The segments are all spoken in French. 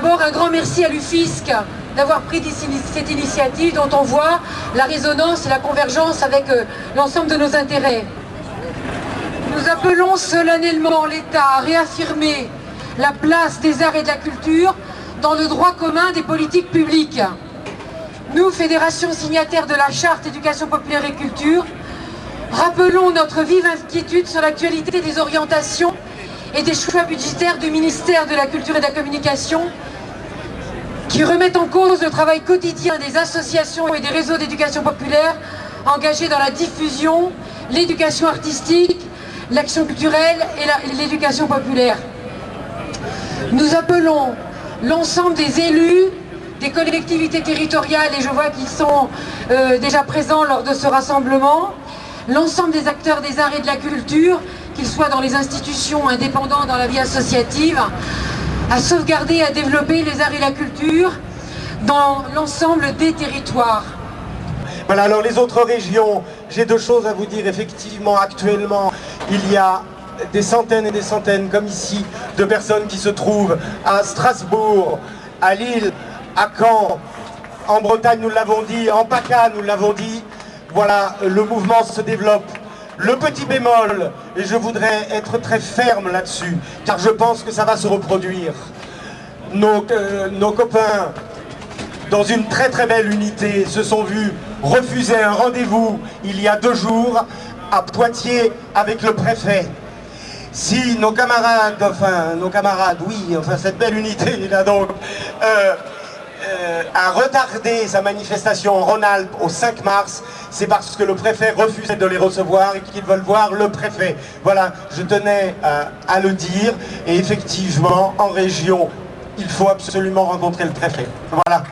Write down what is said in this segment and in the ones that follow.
D'abord, un grand merci à l'UFISC d'avoir pris cette initiative dont on voit la résonance et la convergence avec l'ensemble de nos intérêts. Nous appelons solennellement l'État à réaffirmer la place des arts et de la culture dans le droit commun des politiques publiques. Nous, fédération signataire de la Charte Éducation populaire et culture, rappelons notre vive inquiétude sur l'actualité des orientations et des choix budgétaires du ministère de la Culture et de la Communication qui remettent en cause le travail quotidien des associations et des réseaux d'éducation populaire engagés dans la diffusion, l'éducation artistique, l'action culturelle et l'éducation populaire. Nous appelons l'ensemble des élus, des collectivités territoriales, et je vois qu'ils sont déjà présents lors de ce rassemblement, l'ensemble des acteurs des arts et de la culture, qu'ils soient dans les institutions indépendantes, dans la vie associative, à sauvegarder et à développer les arts et la culture dans l'ensemble des territoires. Voilà, alors les autres régions, j'ai deux choses à vous dire. Effectivement, actuellement, il y a des centaines et des centaines, comme ici, de personnes qui se trouvent à Strasbourg, à Lille, à Caen, en Bretagne, nous l'avons dit, en PACA, nous l'avons dit. Voilà, le mouvement se développe. Le petit bémol, et je voudrais être très ferme là-dessus, car je pense que ça va se reproduire. Nos copains, dans une très très belle unité, se sont vus refuser un rendez-vous il y a 2 jours à Poitiers avec le préfet. Si nos camarades, oui, cette belle unité là donc, a retardé sa manifestation en Rhône-Alpes au 5 mars, c'est parce que le préfet refusait de les recevoir et qu'ils veulent voir le préfet. Voilà, je tenais à le dire, et effectivement, en région, il faut absolument rencontrer le préfet. Voilà.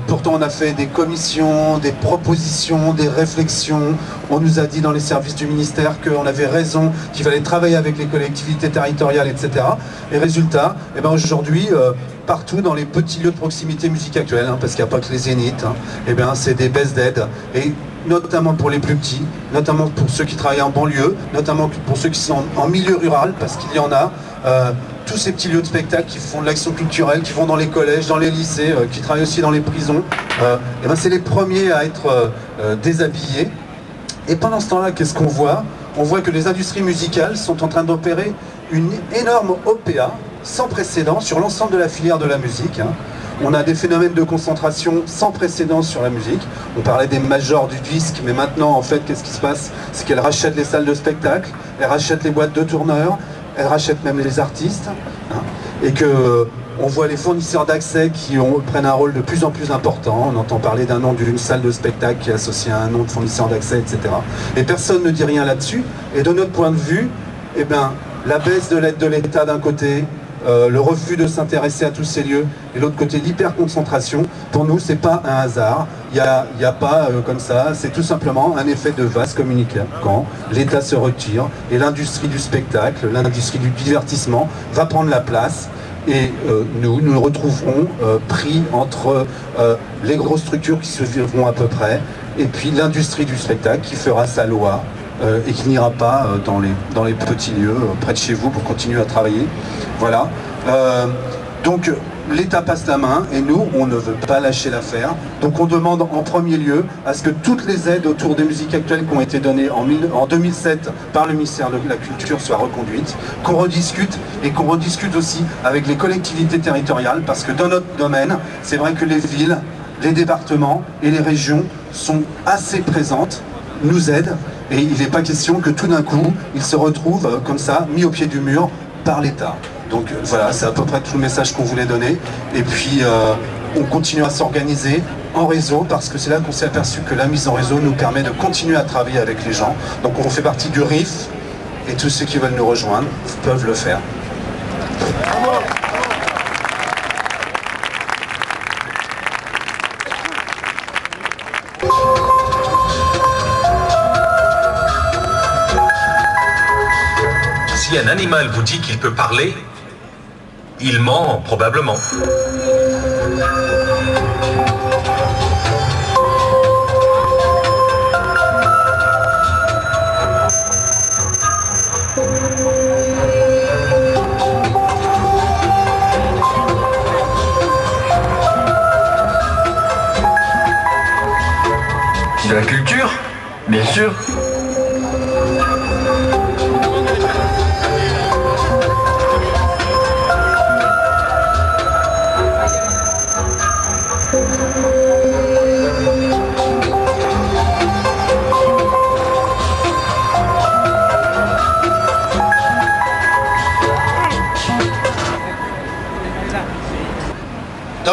Pourtant on a fait des commissions, des propositions, des réflexions. On nous a dit dans les services du ministère qu'on avait raison, qu'il fallait travailler avec les collectivités territoriales, etc. Et résultat, aujourd'hui, partout dans les petits lieux de proximité musique actuelle, parce qu'il n'y a pas que les zéniths, c'est des baisses d'aide. Et notamment pour les plus petits, notamment pour ceux qui travaillent en banlieue, notamment pour ceux qui sont en milieu rural, parce qu'il y en a. Tous ces petits lieux de spectacle qui font de l'action culturelle, qui vont dans les collèges, dans les lycées, qui travaillent aussi dans les prisons, c'est les premiers à être déshabillés. Et pendant ce temps-là, qu'est-ce qu'on voit? On voit que les industries musicales sont en train d'opérer une énorme OPA sans précédent sur l'ensemble de la filière de la musique. On a des phénomènes de concentration sans précédent sur la musique. On parlait des majors du disque, mais maintenant, en fait, qu'est-ce qui se passe? C'est qu'elles rachètent les salles de spectacle, elles rachètent les boîtes de tourneurs, elles rachètent même les artistes, et que on voit les fournisseurs d'accès qui prennent un rôle de plus en plus important. On entend parler d'un nom d'une salle de spectacle qui est associée à un nom de fournisseur d'accès, etc. Et personne ne dit rien là-dessus. Et de notre point de vue, la baisse de l'aide de l'État d'un côté, le refus de s'intéresser à tous ces lieux, et l'autre côté l'hyperconcentration, pour nous c'est pas un hasard, il n'y a pas comme ça, c'est tout simplement un effet de vase communicant. Quand l'État se retire et l'industrie du spectacle, l'industrie du divertissement va prendre la place, et nous retrouverons pris entre les grosses structures qui se vivront à peu près, et puis l'industrie du spectacle qui fera sa loi, et qui n'ira pas dans les petits lieux près de chez vous pour continuer à travailler. Voilà. Donc l'État passe la main et nous, on ne veut pas lâcher l'affaire. Donc on demande en premier lieu à ce que toutes les aides autour des musiques actuelles qui ont été données en 2007 par le ministère de la Culture soient reconduites, qu'on rediscute, et qu'on rediscute aussi avec les collectivités territoriales, parce que dans notre domaine, c'est vrai que les villes, les départements et les régions sont assez présentes, nous aident, et il n'est pas question que tout d'un coup, ils se retrouvent comme ça, mis au pied du mur par l'État. Donc voilà, c'est à peu près tout le message qu'on voulait donner. Et puis on continue à s'organiser en réseau, parce que c'est là qu'on s'est aperçu que la mise en réseau nous permet de continuer à travailler avec les gens. Donc on fait partie du RIF, et tous ceux qui veulent nous rejoindre peuvent le faire. Si un animal vous dit qu'il peut parler, il ment probablement.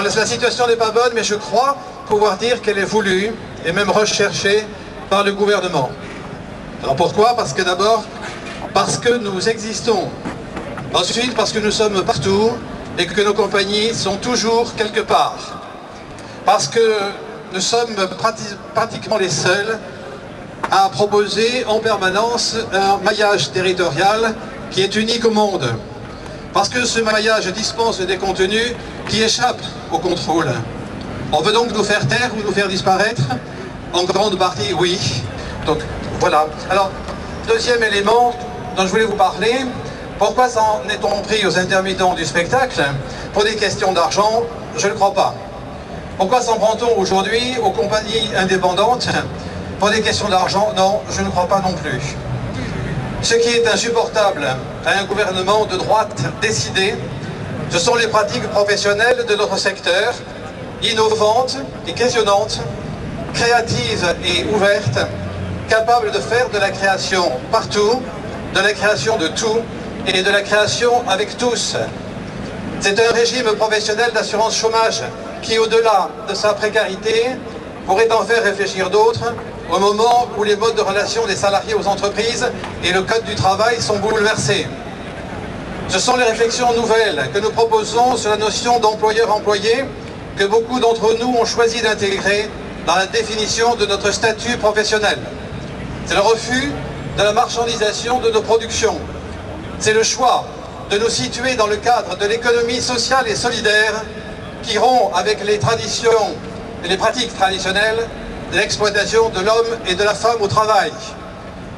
Alors la situation n'est pas bonne, mais je crois pouvoir dire qu'elle est voulue et même recherchée par le gouvernement. Alors pourquoi? Parce que d'abord, parce que nous existons. Ensuite, parce que nous sommes partout et que nos compagnies sont toujours quelque part. Parce que nous sommes pratiquement les seuls à proposer en permanence un maillage territorial qui est unique au monde. Parce que ce maillage dispense des contenus qui échappent au contrôle. On veut donc nous faire taire ou nous faire disparaître? En grande partie, oui. Donc voilà. Alors, deuxième élément dont je voulais vous parler, pourquoi s'en est-on pris aux intermittents du spectacle? Pour des questions d'argent, je ne le crois pas. Pourquoi s'en prend-on aujourd'hui aux compagnies indépendantes? Pour des questions d'argent, non, je ne crois pas non plus. Ce qui est insupportable à un gouvernement de droite décidé, ce sont les pratiques professionnelles de notre secteur, innovantes et questionnantes, créatives et ouvertes, capables de faire de la création partout, de la création de tout et de la création avec tous. C'est un régime professionnel d'assurance chômage qui, au-delà de sa précarité, pourrait en faire réfléchir d'autres au moment où les modes de relation des salariés aux entreprises et le code du travail sont bouleversés. Ce sont les réflexions nouvelles que nous proposons sur la notion d'employeur-employé que beaucoup d'entre nous ont choisi d'intégrer dans la définition de notre statut professionnel. C'est le refus de la marchandisation de nos productions. C'est le choix de nous situer dans le cadre de l'économie sociale et solidaire qui rompt avec les traditions et les pratiques traditionnelles de l'exploitation de l'homme et de la femme au travail.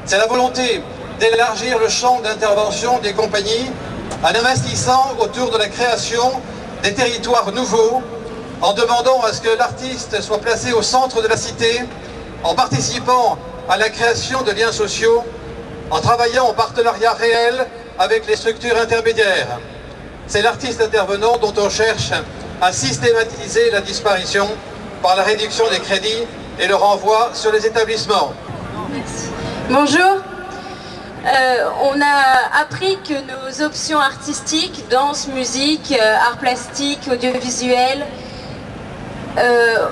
C'est la volonté d'élargir le champ d'intervention des compagnies en investissant autour de la création des territoires nouveaux, en demandant à ce que l'artiste soit placé au centre de la cité, en participant à la création de liens sociaux, en travaillant en partenariat réel avec les structures intermédiaires. C'est l'artiste intervenant dont on cherche à systématiser la disparition par la réduction des crédits et le renvoi sur les établissements. Merci. Bonjour. On a appris que nos options artistiques, danse, musique, art plastique, audiovisuel,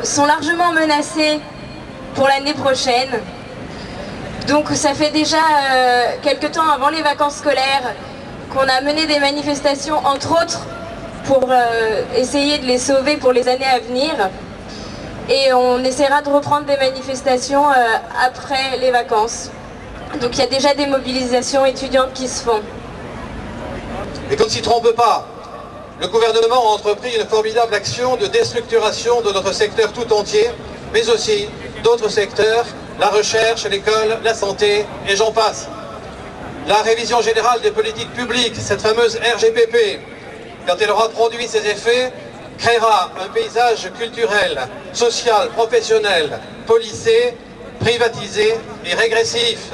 sont largement menacées pour l'année prochaine. Donc ça fait déjà quelques temps avant les vacances scolaires qu'on a mené des manifestations, entre autres, pour essayer de les sauver pour les années à venir. Et on essaiera de reprendre des manifestations après les vacances. Donc il y a déjà des mobilisations étudiantes qui se font. Et qu'on ne s'y trompe pas, le gouvernement a entrepris une formidable action de déstructuration de notre secteur tout entier, mais aussi d'autres secteurs, la recherche, l'école, la santé, et j'en passe. La révision générale des politiques publiques, cette fameuse RGPP, quand elle aura produit ses effets, créera un paysage culturel, social, professionnel, policé, privatisé et régressif.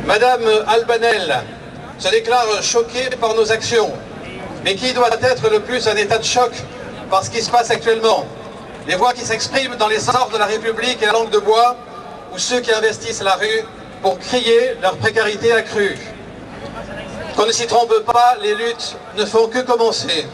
Madame Albanel se déclare choquée par nos actions. Mais qui doit être le plus en état de choc par ce qui se passe actuellement? Les voix qui s'expriment dans les sorts de la République et la langue de bois, ou ceux qui investissent la rue pour crier leur précarité accrue? Qu'on ne s'y trompe pas, les luttes ne font que commencer.